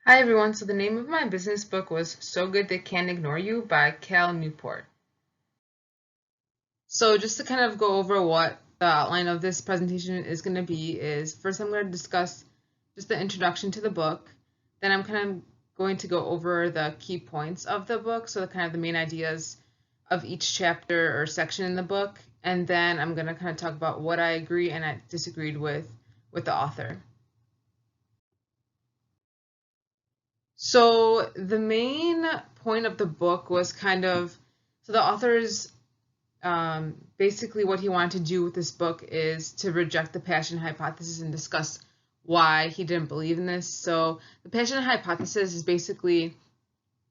Hi everyone, so the name of my business book was So Good They Can't Ignore You by Cal Newport. So just to kind of go over what the outline of this presentation is going to be is first I'm going to discuss just the introduction to the book, then I'm kind of going to go over the key points of the book, so the kind of the main ideas of each chapter or section in the book, and then I'm going to kind of talk about what I agree and I disagreed with the author. So the main point of the book was kind of so the author's basically what he wanted to do with this book is to reject the passion hypothesis and discuss why he didn't believe in this. So the passion hypothesis is basically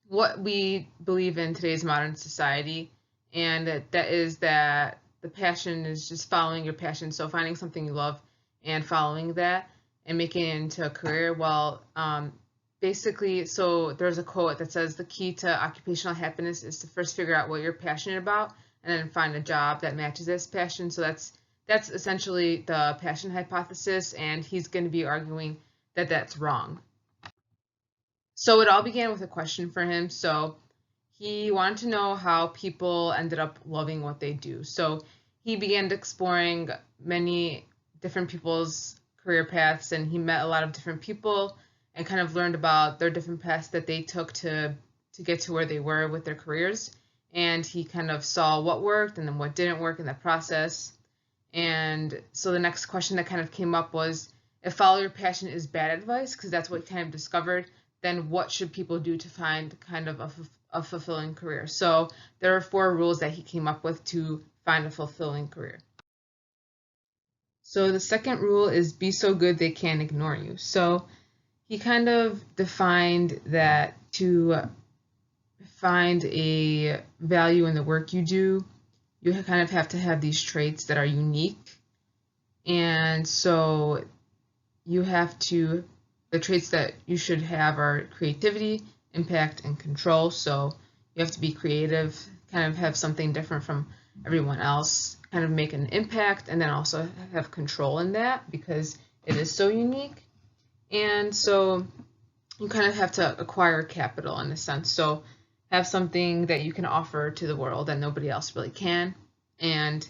what we believe in today's modern society, and that is that the passion is just following your passion. So finding something you love and following that and making it into a career. Well, basically, so there's a quote that says the key to occupational happiness is to first figure out what you're passionate about and then find a job that matches this passion. So that's essentially the passion hypothesis, and he's going to be arguing that that's wrong. So it all began with a question for him. So he wanted to know how people ended up loving what they do. So he began exploring many different people's career paths, and he met a lot of different people and kind of learned about their different paths that they took to get to where they were with their careers. And he kind of saw what worked and then what didn't work in the process. And so the next question that kind of came up was, if follow your passion is bad advice, because that's what he kind of discovered, then what should people do to find kind of a fulfilling career? So there are 4 rules that he came up with to find a fulfilling career. So the second rule is be so good they can't ignore you. So he kind of defined that to find a value in the work you do, you kind of have to have these traits that are unique. And so you have to, the traits that you should have are creativity, impact, and control. So you have to be creative, kind of have something different from everyone else, kind of make an impact, and then also have control in that because it is so unique. And so you kind of have to acquire capital in a sense. So have something that you can offer to the world that nobody else really can, and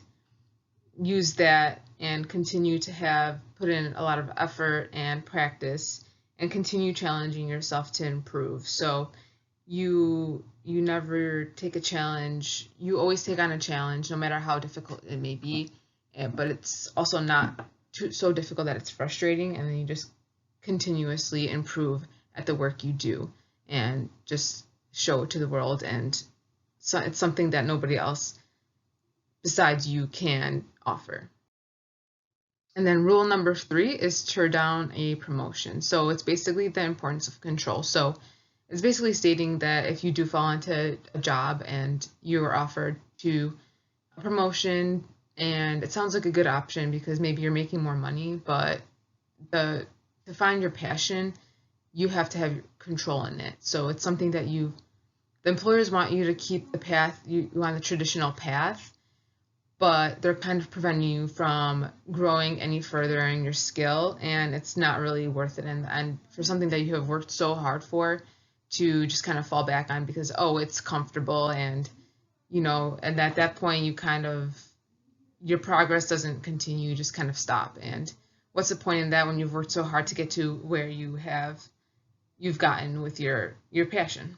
use that and continue to have put in a lot of effort and practice and continue challenging yourself to improve. So you never take a challenge, you always take on a challenge no matter how difficult it may be, but it's also not so difficult that it's frustrating, and then you just continuously improve at the work you do and just show it to the world, and so it's something that nobody else besides you can offer. And then rule number 3 is turn down a promotion. So it's basically the importance of control. So it's basically stating that if you do fall into a job and you are offered to a promotion, and it sounds like a good option because maybe you're making more money, but the to find your passion, you have to have control in it. So it's something that the employers want you to keep the path you on the traditional path, but they're kind of preventing you from growing any further in your skill, and it's not really worth it in the end for something that you have worked so hard for to just kind of fall back on because oh it's comfortable, and and at that point you kind of your progress doesn't continue, you just kind of stop. And what's the point in that when you've worked so hard to get to where you've gotten with your passion?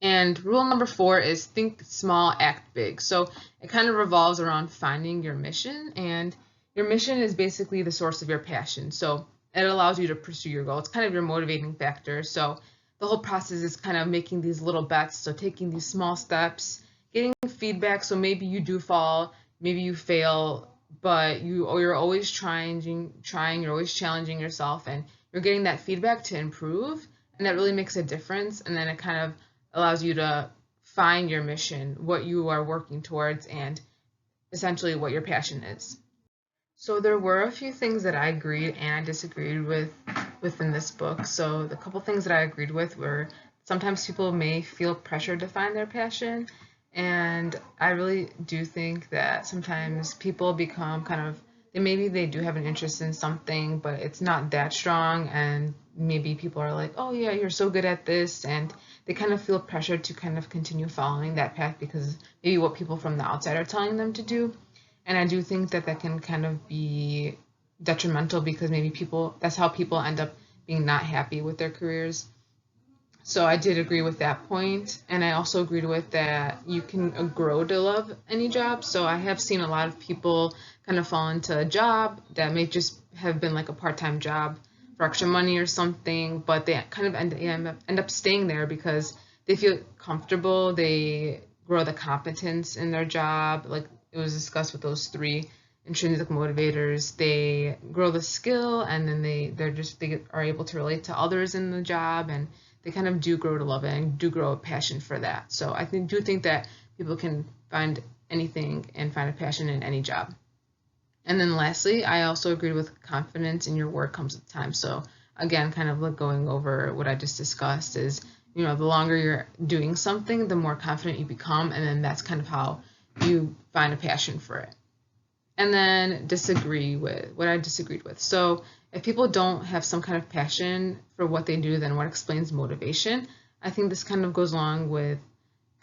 And rule number 4 is think small, act big. So it kind of revolves around finding your mission, and your mission is basically the source of your passion. So it allows you to pursue your goal. It's kind of your motivating factor. So the whole process is kind of making these little bets. So taking these small steps, getting feedback. So maybe you do fall, maybe you fail, but you're always trying, you're always challenging yourself, and you're getting that feedback to improve, and that really makes a difference. And then it kind of allows you to find your mission, what you are working towards, and essentially what your passion is. So there were a few things that I agreed and I disagreed with within this book. So the couple things that I agreed with were sometimes people may feel pressure to find their passion, and I really do think that sometimes people become kind of maybe they do have an interest in something, but it's not that strong, and maybe people are like, oh yeah, you're so good at this, and they kind of feel pressured to kind of continue following that path because maybe what people from the outside are telling them to do. And I do think that that can kind of be detrimental because maybe people, that's how people end up being not happy with their careers. So I did agree with that point, and I also agreed with that you can grow to love any job. So I have seen a lot of people kind of fall into a job that may just have been like a part-time job for extra money or something, but they kind of end up staying there because they feel comfortable, they grow the competence in their job, like it was discussed with those three intrinsic motivators. They grow the skill, and then they are able to relate to others in the job, and they kind of do grow to love it and do grow a passion for that. So I do think that people can find anything and find a passion in any job. And then lastly, I also agreed with confidence in your work comes with time. So again, kind of like going over what I just discussed is, the longer you're doing something, the more confident you become, and then that's kind of how you find a passion for it. And then disagree with what I disagreed with. So if people don't have some kind of passion for what they do, then what explains motivation? I think this kind of goes along with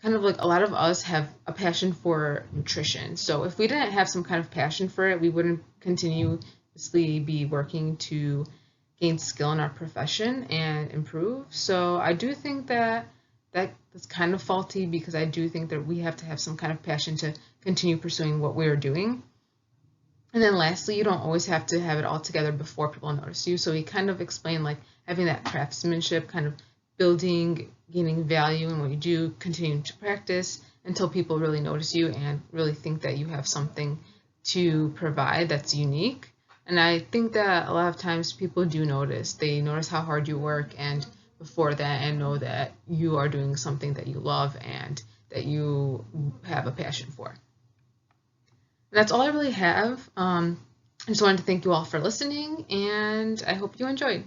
kind of like a lot of us have a passion for nutrition. So if we didn't have some kind of passion for it, we wouldn't continuously be working to gain skill in our profession and improve. So I do think that that's kind of faulty because I do think that we have to have some kind of passion to continue pursuing what we're doing. And then lastly, you don't always have to have it all together before people notice you. So he kind of explained like having that craftsmanship, kind of building, gaining value in what you do, continuing to practice until people really notice you and really think that you have something to provide that's unique. And I think that a lot of times people do notice. They notice how hard you work and before that and know that you are doing something that you love and that you have a passion for. That's all I really have. I just wanted to thank you all for listening, and I hope you enjoyed.